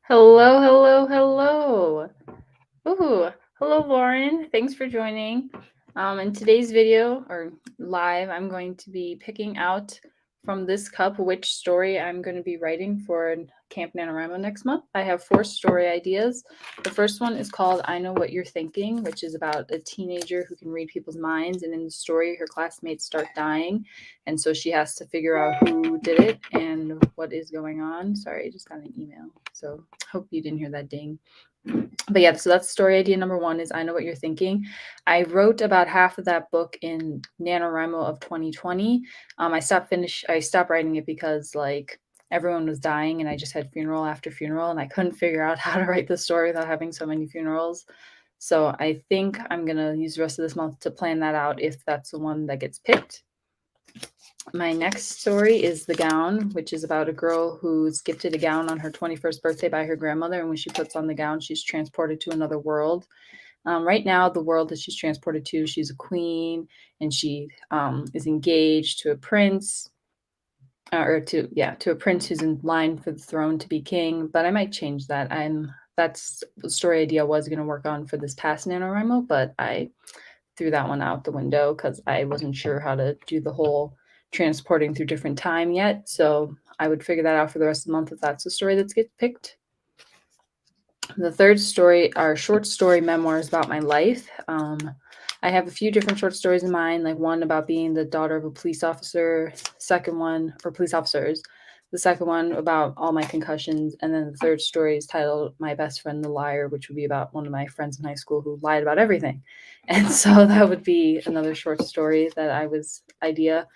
Hello, hello, hello. Ooh, hello, Lauren. Thanks for joining. In today's video or live, I'm going to be picking out from this cup which story I'm going to be writing for Camp NaNoWriMo next month. I have 4 story ideas. The first one is called I Know What You're Thinking, which is about a teenager who can read people's minds. And in the story, her classmates start dying. And so she has to figure out who did it and what is going on. Sorry, I just got an email. So hope you didn't hear that ding. But yeah, so that's story idea number 1 is I Know What You're Thinking. I wrote about half of that book in NaNoWriMo of 2020. I stopped writing it because like everyone was dying and I just had funeral after funeral and I couldn't figure out how to write the story without having so many funerals. So I think I'm going to use the rest of this month to plan that out if that's the one that gets picked. My next story is The Gown, which is about a girl who's gifted a gown on her 21st birthday by her grandmother. And when she puts on the gown, she's transported to another world. Right now, the world that she's transported to, she's a queen and she is engaged to a prince. To a prince who's in line for the throne to be king. But I might change that. That's the story idea I was going to work on for this past NaNoWriMo, but I threw that one out the window because I wasn't sure how to do the whole transporting through different time yet. So I would figure that out for the rest of the month if that's the story that gets picked. The third story are short story memoirs about my life. I have a few different short stories in mind, like one about being the daughter of a police officer, second one, or police officers, the second one about all my concussions, and then the third story is titled My Best Friend the Liar, which would be about one of my friends in high school who lied about everything. And so that would be another short story that I was idea.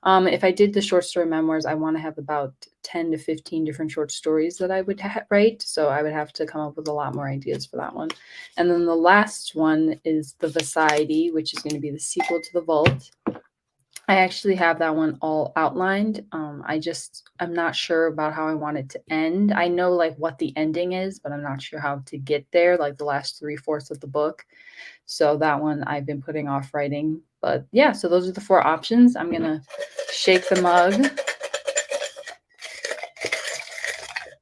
If I did the short story memoirs, I want to have about 10 to 15 different short stories that I would write. So I would have to come up with a lot more ideas for that one. And then the last one is The Society, which is going to be the sequel to The Vault. I actually have that one all outlined. I'm not sure about how I want it to end. I know like what the ending is, but I'm not sure how to get there, like the last 3/4 of the book. So that one I've been putting off writing. But yeah, so those are the 4 options. I'm going to shake the mug,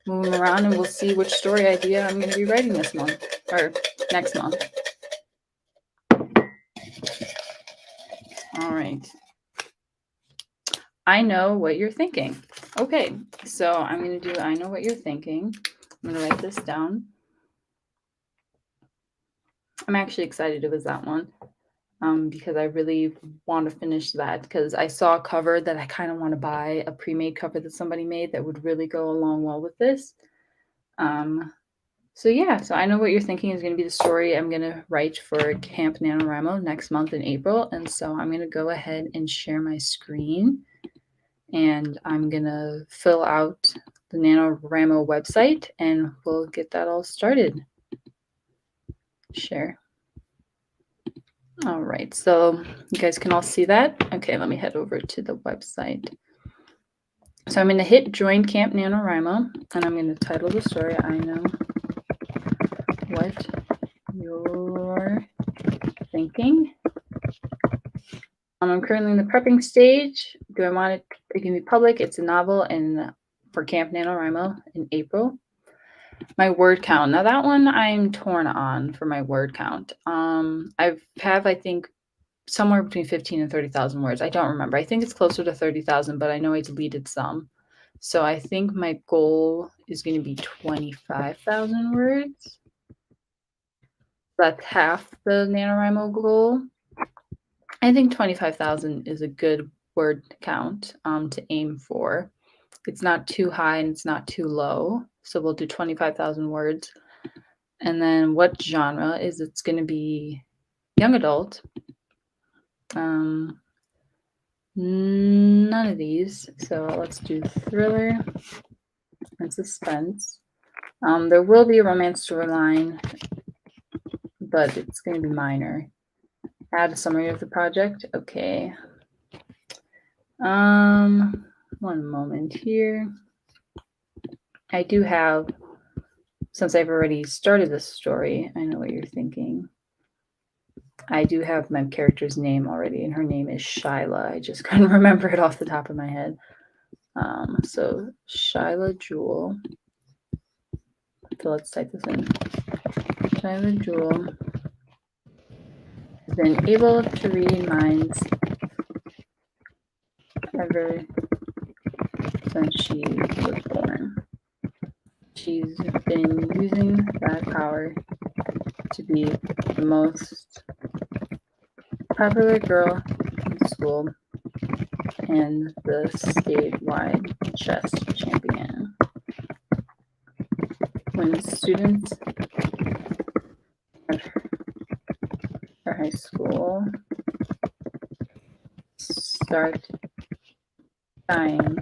move them around, and we'll see which story idea I'm going to be writing this month or next month. All right. I know what you're thinking. Okay, so I'm going to do I Know What You're Thinking. I'm going to write this down. I'm actually excited it was that one because I really want to finish that because I saw a cover that I kind of want to buy, a pre-made cover that somebody made that would really go along well with this. So yeah, so I Know What You're Thinking is going to be the story I'm going to write for Camp NaNoWriMo next month in April. And so I'm going to go ahead and share my screen. And I'm going to fill out the NaNoWriMo website and we'll get that all started. Share. All right, so you guys can all see that. Okay, let me head over to the website. So I'm going to hit Join Camp NaNoWriMo, and I'm going to title the story, I Know What You're Thinking. I'm currently in the prepping stage. Do I want it? It can be public. It's a novel for Camp NaNoWriMo in April. My word count. Now that one I'm torn on for my word count. I think somewhere between 15 and 30,000 words. I don't remember. I think it's closer to 30,000, but I know I deleted some. So I think my goal is going to be 25,000 words. That's half the NaNoWriMo goal. I think 25,000 is a good word count to aim for. It's not too high and it's not too low. So we'll do 25,000 words. And then what genre is it's going to be young adult. None of these. So let's do thriller and suspense. There will be a romance storyline, but it's going to be minor. Add a summary of the project. Okay. One moment here. I do have, since I've already started this story, I Know What You're Thinking. I do have my character's name already, and her name is Shyla. I just couldn't remember it off the top of my head. So Shyla Jewel. So let's type this in. Shyla Jewel has been able to read minds ever since she was born. She's been using that power to be the most popular girl in school and the statewide chess champion. When students at her high school start dying,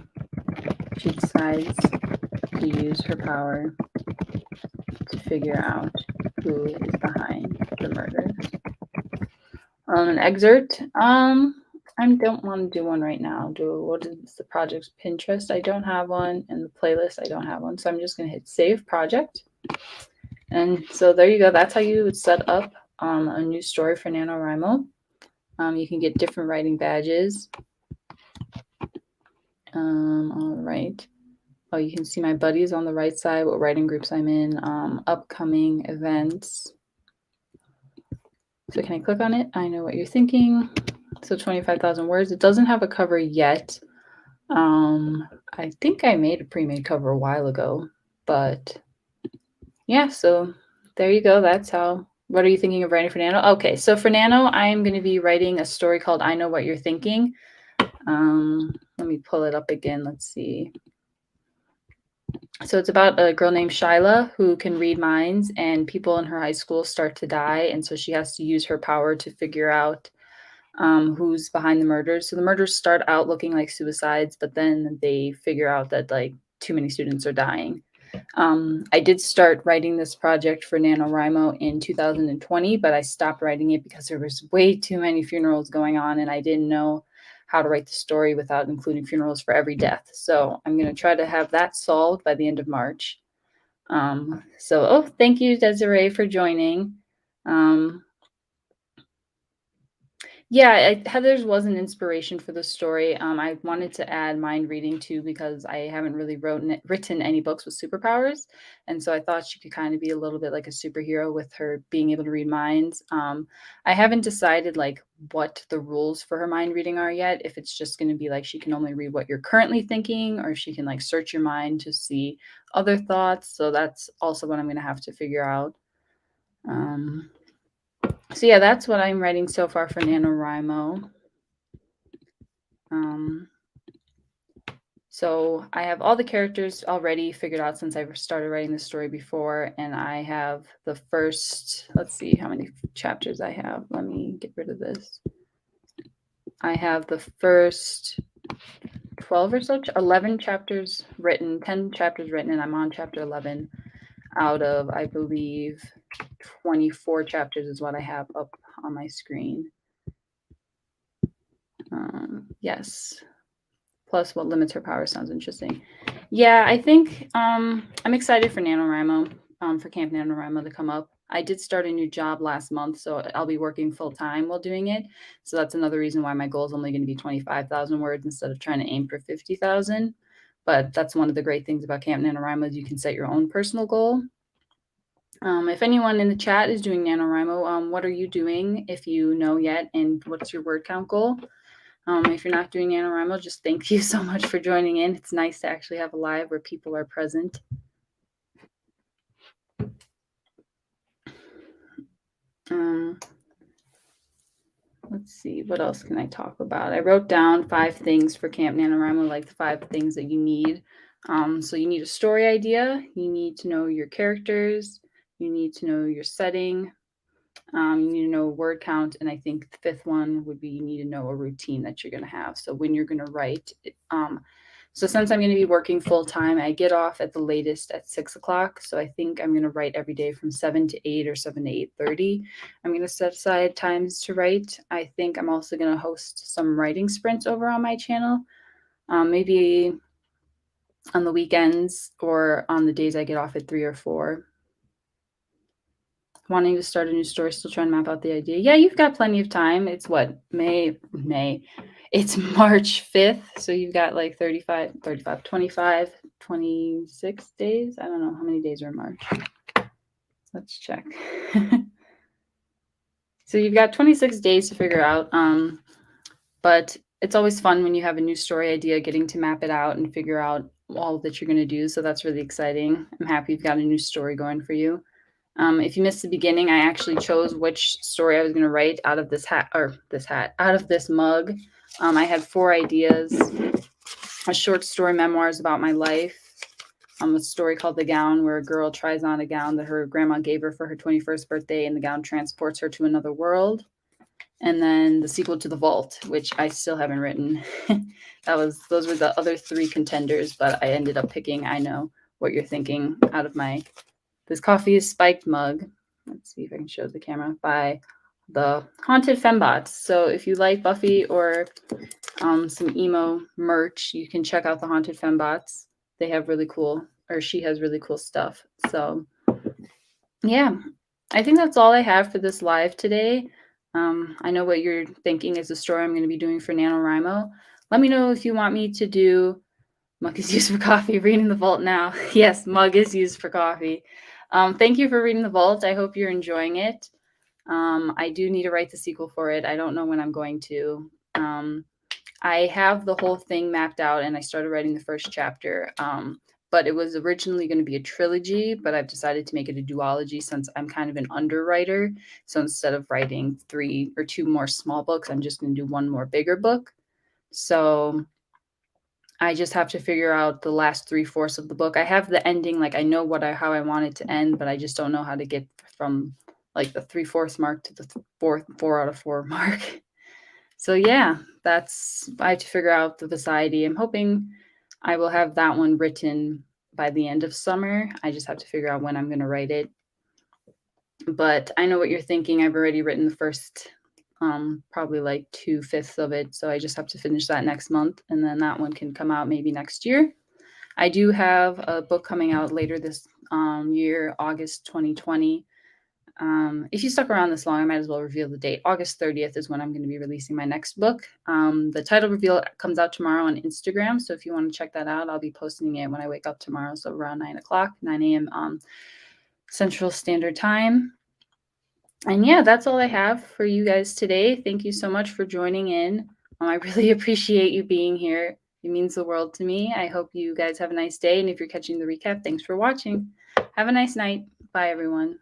she decides to use her power to figure out who is behind the murders. An excerpt. I don't want to do one right now. What is the project? Pinterest. I don't have one, and the playlist. I don't have one. So I'm just gonna hit Save Project. And so there you go. That's how you would set up a new story for NaNoWriMo. You can get different writing badges. All right. Oh, you can see my buddies on the right side, what writing groups I'm in, upcoming events. So can I click on it? I know what you're thinking. So 25,000 words. It doesn't have a cover yet. I think I made a pre-made cover a while ago, but yeah, so there you go. That's how. What are you thinking of writing for Nano? Okay, so for Nano, I'm going to be writing a story called I Know What You're Thinking. Let me pull it up again. Let's see. So it's about a girl named Shyla who can read minds, and people in her high school start to die, and so she has to use her power to figure out who's behind the murders. So the murders start out looking like suicides, but then they figure out that like too many students are dying. I did start writing this project for NaNoWriMo in 2020, but I stopped writing it because there was way too many funerals going on, and I didn't know how to write the story without including funerals for every death. So I'm going to try to have that solved by the end of March. Thank you, Desiree, for joining. Yeah, Heather's was an inspiration for the story. I wanted to add mind reading too because I haven't really written any books with superpowers, and so I thought she could kind of be a little bit like a superhero with her being able to read minds. I haven't decided like what the rules for her mind reading are yet. If it's just going to be like she can only read what you're currently thinking, or if she can like search your mind to see other thoughts. So that's also what I'm going to have to figure out. So yeah, that's what I'm writing so far for NaNoWriMo. So I have all the characters already figured out since I started writing the story before, and I have the first, let's see how many chapters I have. Let me get rid of this. I have the first 12 or so, 11 chapters written, 10 chapters written, and I'm on chapter 11 out of, I believe, 24 chapters is what I have up on my screen. Yes. Plus what limits her power sounds interesting. Yeah, I think I'm excited for NaNoWriMo, for Camp NaNoWriMo to come up. I did start a new job last month, so I'll be working full time while doing it. So that's another reason why my goal is only going to be 25,000 words instead of trying to aim for 50,000. But that's one of the great things about Camp NaNoWriMo is you can set your own personal goal. If anyone in the chat is doing NaNoWriMo, what are you doing if you know yet, and what's your word count goal? If you're not doing NaNoWriMo, just thank you so much for joining in. It's nice to actually have a live where people are present. Let's see, what else can I talk about? I wrote down 5 things for Camp NaNoWriMo, like the 5 things that you need. So you need a story idea, you need to know your characters, you need to know your setting, you need to know word count, and I think the 5th one would be you need to know a routine that you're going to have. So when you're going to write, so since I'm going to be working full time, I get off at the latest at 6 o'clock. So I think I'm going to write every day from 7 to 8 or 7 to 8:30. I'm going to set aside times to write. I think I'm also going to host some writing sprints over on my channel, maybe on the weekends or on the days I get off at 3 or 4. Wanting to start a new story, still trying to map out the idea. Yeah, you've got plenty of time. It's what, May. It's March 5th, so you've got like 26 days. I don't know how many days are in March. Let's check. So you've got 26 days to figure out, but it's always fun when you have a new story idea, getting to map it out and figure out all that you're going to do. So that's really exciting. I'm happy you've got a new story going for you. If you missed the beginning, I actually chose which story I was going to write out of this hat, out of this mug. I had 4 ideas: a short story memoirs about my life, a story called The Gown, where a girl tries on a gown that her grandma gave her for her 21st birthday, and the gown transports her to another world. And then the sequel to The Vault, which I still haven't written. Those were the other 3 contenders, but I ended up picking I Know What You're Thinking out of this coffee is spiked mug. Let's see if I can show the camera, by the Haunted Fembots. So if you like Buffy or some emo merch, you can check out the Haunted Fembots. They have really cool, or she has really cool stuff. So yeah, I think that's all I have for this live today. I know what you're thinking is the story I'm going to be doing for NaNoWriMo. Let me know if you want me to do Mug is used for coffee, reading the vault now. Yes, mug is used for coffee. Thank you for reading the vault. I hope you're enjoying it. I do need to write the sequel for it. I don't know when I'm going to. I have the whole thing mapped out, and I started writing the first chapter. But it was originally going to be a trilogy, but I've decided to make it a duology since I'm kind of an underwriter. So instead of writing 3 or 2 more small books, I'm just going to do 1 more bigger book. So I just have to figure out the last 3/4 of the book. I have the ending, like I know how I want it to end, but I just don't know how to get from like the 3/4 mark to the 4 out of 4 mark. So yeah, I have to figure out the Society. I'm hoping I will have that one written by the end of summer. I just have to figure out when I'm going to write it. But I Know What You're Thinking. I've already written the first probably like 2/5 of it. So I just have to finish that next month, and then that one can come out maybe next year. I do have a book coming out later this year, August 2020. If you stuck around this long, I might as well reveal the date. August 30th is when I'm going to be releasing my next book. The title reveal comes out tomorrow on Instagram. So if you want to check that out, I'll be posting it when I wake up tomorrow. So around 9 a.m. Central Standard Time. And yeah, that's all I have for you guys today. Thank you so much for joining in. I really appreciate you being here. It means the world to me. I hope you guys have a nice day. And if you're catching the recap, thanks for watching. Have a nice night. Bye, everyone.